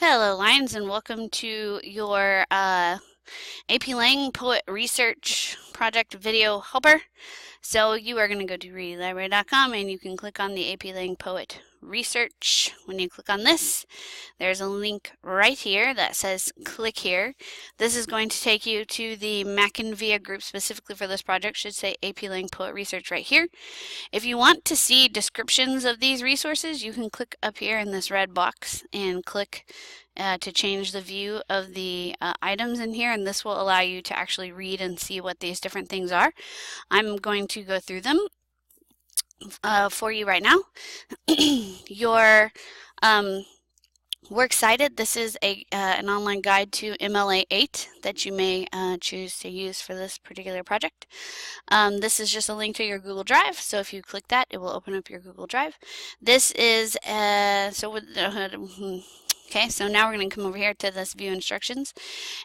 Hello, Lions, and welcome to your AP Lang Poet Research Project video helper. So you are going to go to readlibrary.com and you can click on the AP Lang Poet Research. When you click on this, there's a link right here that says click here. This is going to take you to the McInvia group specifically for this project. Should say AP Lang Poet Research right here. If you want to see descriptions of these resources, you can click up here in this red box and click to change the view of the items in here, and this will allow you to actually read and see what these different things are. I'm going to go through them for you right now. Your Works Cited, this is an online guide to MLA 8 that you may choose to use for this particular project. This is just a link to your Google Drive, so if you click that, it will open up your Google Drive. This is, okay, so now we're going to come over here to this view instructions,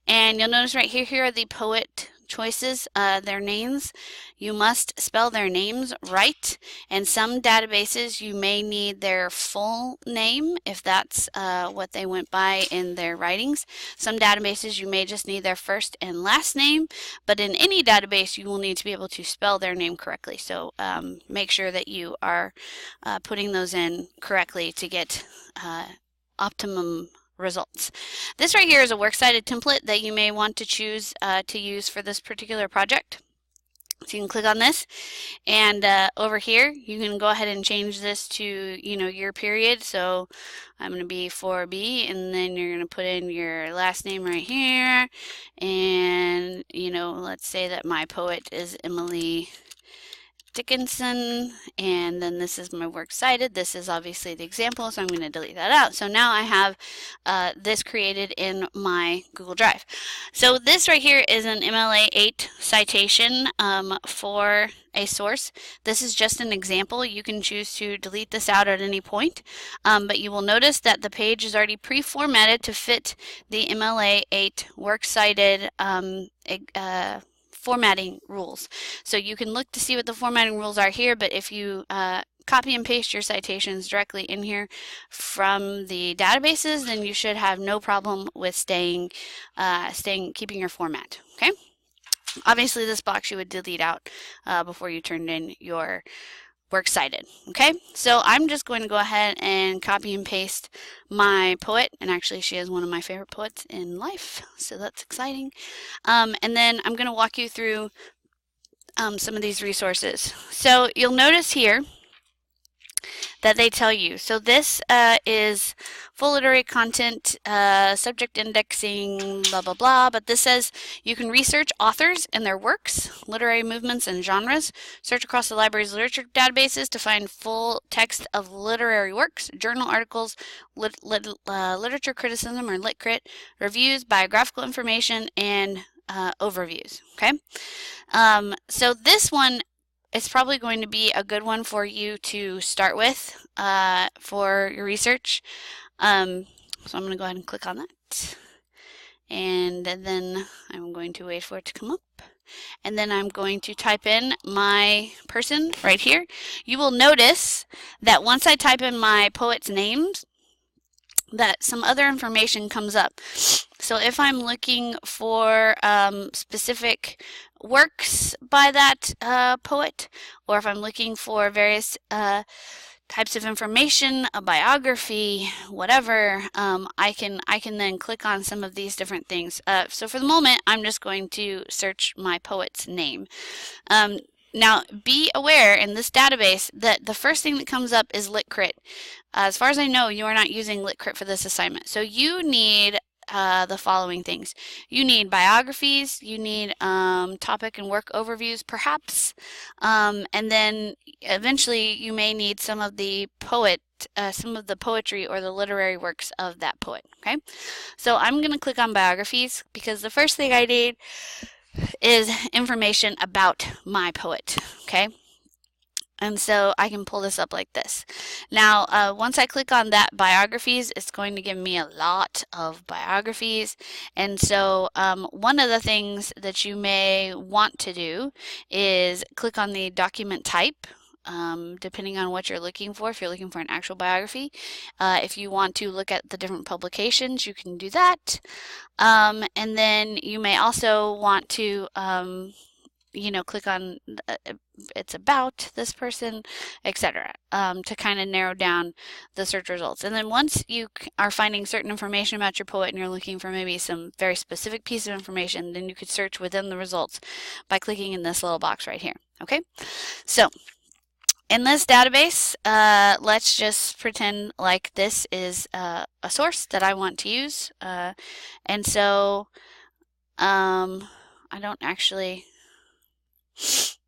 and you'll notice right here are the poet choices, their names. You must spell their names right. In some databases you may need their full name if that's what they went by in their writings. Some databases you may just need their first and last name, but in any database you will need to be able to spell their name correctly. So make sure that you are putting those in correctly to get optimum results. This right here is a works cited template that you may want to choose to use for this particular project. So you can click on this, and over here you can go ahead and change this to your period. So I'm going to be 4B, and then you're going to put in your last name right here, and let's say that my poet is Emily Dickinson, and then this is my works cited. This is obviously the example, so I'm going to delete that out. So now I have this created in my Google Drive. So this right here is an MLA 8 citation for a source. This is just an example. You can choose to delete this out at any point, but you will notice that the page is already pre-formatted to fit the MLA 8 works cited formatting rules. So you can look to see what the formatting rules are here, but if you copy and paste your citations directly in here from the databases, then you should have no problem with keeping your format. Okay. Obviously, this box you would delete out before you turned in your works cited. Okay, so I'm just going to go ahead and copy and paste my poet, and actually she is one of my favorite poets in life, so that's exciting. And then I'm going to walk you through some of these resources. So you'll notice here that they tell you. So this is full literary content, subject indexing, blah, blah, blah. But this says you can research authors and their works, literary movements and genres, search across the library's literature databases to find full text of literary works, journal articles, literature criticism or lit-crit, reviews, biographical information, and overviews. Okay, so this one it's probably going to be a good one for you to start with for your research. So I'm going to go ahead and click on that. And then I'm going to wait for it to come up. And then I'm going to type in my person right here. You will notice that once I type in my poet's names, that some other information comes up. So if I'm looking for specific works by that poet, or if I'm looking for various types of information, a biography, whatever, I can then click on some of these different things. So for the moment, I'm just going to search my poet's name. Now, be aware in this database that the first thing that comes up is lit-crit. As far as I know, you are not using lit-crit for this assignment. So you need the following things. You need biographies, you need topic and work overviews, perhaps, and then eventually you may need some of the poetry or the literary works of that poet. Okay, so I'm going to click on biographies because the first thing I need is information about my poet. Okay, and so I can pull this up like this. Now once I click on that biographies, it's going to give me a lot of biographies, and so one of the things that you may want to do is click on the document type depending on what you're looking for. If you're looking for an actual biography, if you want to look at the different publications, you can do that. And then you may also want to click on it's about this person, etc., to kind of narrow down the search results. And then once you are finding certain information about your poet and you're looking for maybe some very specific piece of information, then you could search within the results by clicking in this little box right here. Okay, so in this database, let's just pretend like this is a source that I want to use. And so I don't actually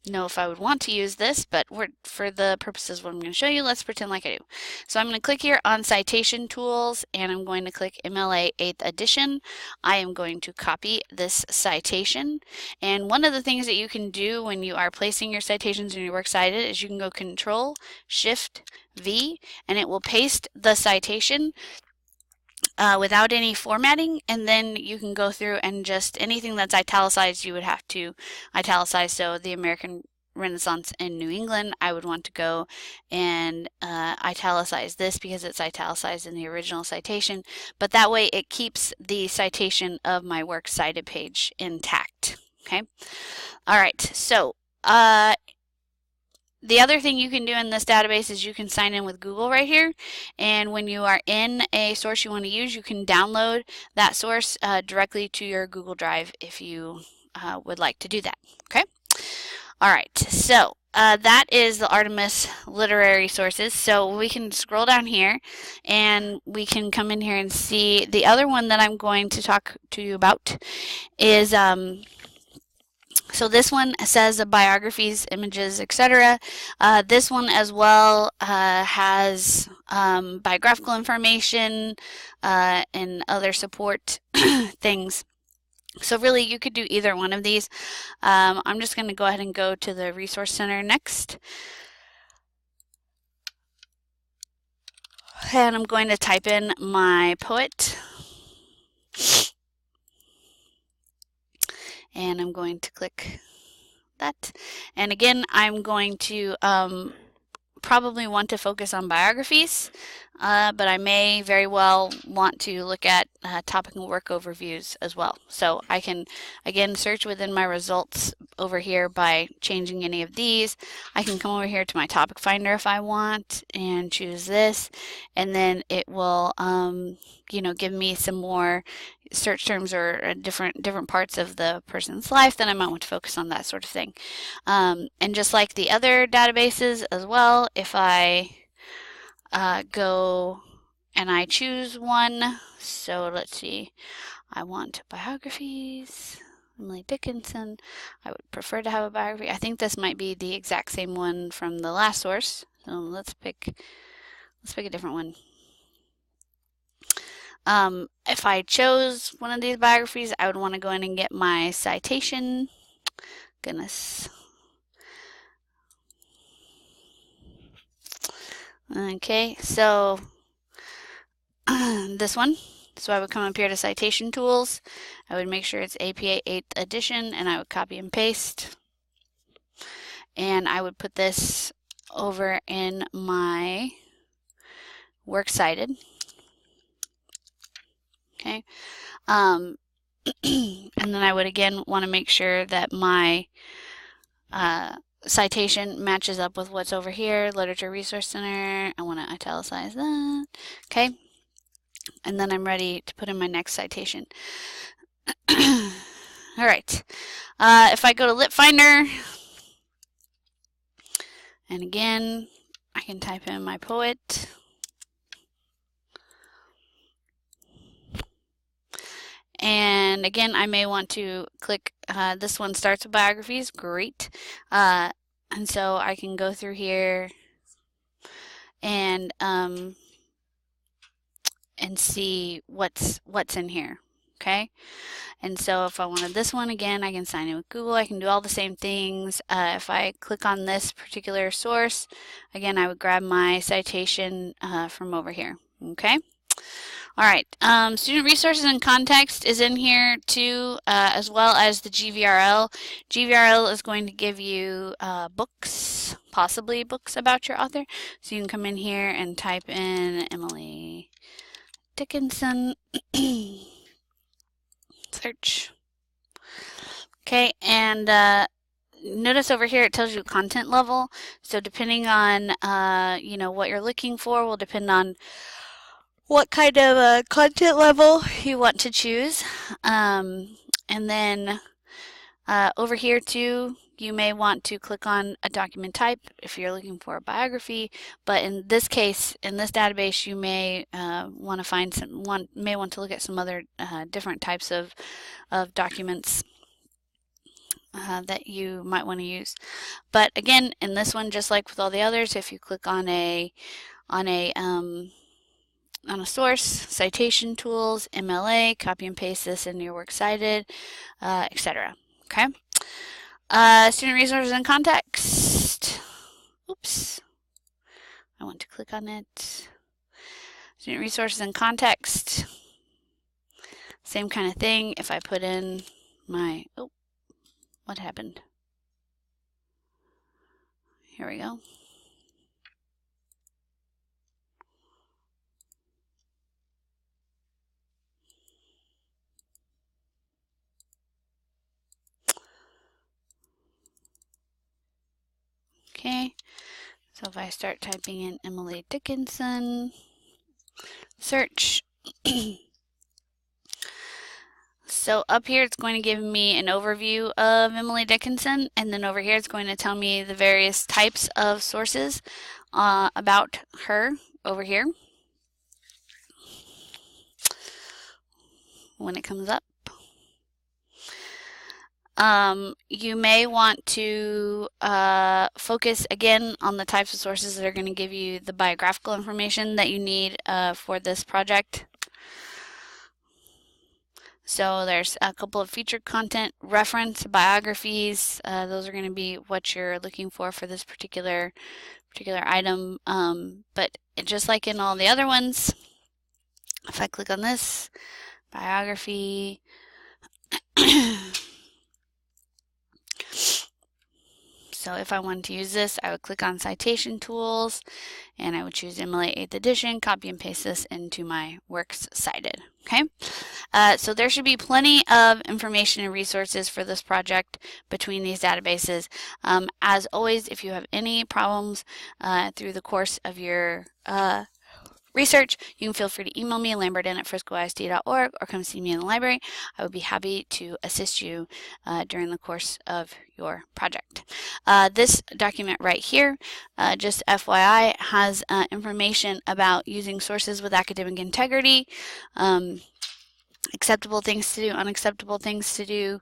know if I would want to use this, but for the purposes of what I'm going to show you, let's pretend like I do. So I'm going to click here on Citation Tools, and I'm going to click MLA 8th edition. I am going to copy this citation, and one of the things that you can do when you are placing your citations in your Works Cited is you can go Control Shift V, and it will paste the citation without any formatting, and then you can go through and just anything that's italicized you would have to italicize. So the American Renaissance in New England, I would want to go and italicize this because it's italicized in the original citation, but that way it keeps the citation of my Works Cited page intact. Okay, all right, so the other thing you can do in this database is you can sign in with Google right here, and when you are in a source you want to use, you can download that source directly to your Google Drive if you would like to do that. Okay? Alright, so that is the Artemis literary sources. So we can scroll down here and we can come in here and see the other one that I'm going to talk to you about is so this one says biographies, images, etc. This one as well has biographical information and other support things. So really you could do either one of these. I'm just going to go ahead and go to the Resource Center next. And I'm going to type in my poet. And I'm going to click that. And again, I'm going to probably want to focus on biographies, but I may very well want to look at topical work overviews as well. So I can, again, search within my results over here by changing any of these. I can come over here to my topic finder if I want and choose this, and then it will give me some more search terms or different parts of the person's life that I might want to focus on, that sort of thing. And just like the other databases as well, if I go and I choose one, so let's see, I want biographies, Emily Dickinson. I would prefer to have a biography. I think this might be the exact same one from the last source, so let's pick a different one. If I chose one of these biographies, I would want to go in and get my citation. Goodness. Okay, so this one. So I would come up here to Citation Tools. I would make sure it's APA 8th edition, and I would copy and paste. And I would put this over in my Works Cited. Okay, and then I would again want to make sure that my citation matches up with what's over here, Literature Resource Center. I want to italicize that. Okay, and then I'm ready to put in my next citation. All right, if I go to Lit Finder, and again, I can type in my poet. And again, I may want to click, this one starts with biographies, great. And so I can go through here and see what's in here, okay? And so if I wanted this one, again, I can sign in with Google. I can do all the same things. If I click on this particular source, again, I would grab my citation from over here, okay? All right, student resources and context is in here too, as well as the GVRL. GVRL is going to give you books, possibly books about your author. So you can come in here and type in Emily Dickinson, search. Okay, and notice over here it tells you content level. So depending on you know, what you're looking for will depend on what kind of content level you want to choose. And then over here too, you may want to click on a document type if you're looking for a biography, but in this case, in this database, you may want to find may want to look at some other different types of documents that you might want to use. But again, in this one, just like with all the others, if you click on a source, Citation Tools, MLA, copy and paste this into your works cited, etc. Okay. Student resources and context. Oops. I want to click on it. Student resources and context. Same kind of thing. If I put in my, oh, what happened? Here we go. Okay, so if I start typing in Emily Dickinson, search. So up here it's going to give me an overview of Emily Dickinson, and then over here it's going to tell me the various types of sources about her over here when it comes up. You may want to focus again on the types of sources that are going to give you the biographical information that you need for this project. So there's a couple of featured content, reference, biographies. Those are going to be what you're looking for this particular item. But just like in all the other ones, if I click on this, biography, so if I wanted to use this, I would click on Citation Tools, and I would choose Emily 8th edition, copy and paste this into my works cited. Okay, so there should be plenty of information and resources for this project between these databases. As always, if you have any problems through the course of your research, you can feel free to email me, lambertin@friscoisd.org, or come see me in the library. I would be happy to assist you during the course of your project. This document right here, just FYI, has information about using sources with academic integrity, acceptable things to do, unacceptable things to do,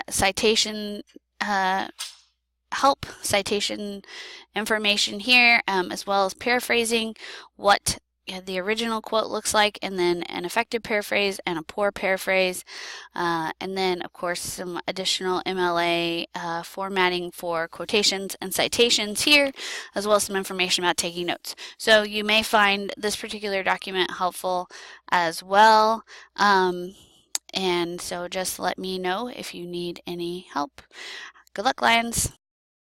citation help, citation information here, as well as paraphrasing what the original quote looks like, and then an effective paraphrase and a poor paraphrase, and then of course some additional MLA formatting for quotations and citations here, as well as some information about taking notes. So you may find this particular document helpful as well, and so just let me know if you need any help. Good luck, Lions!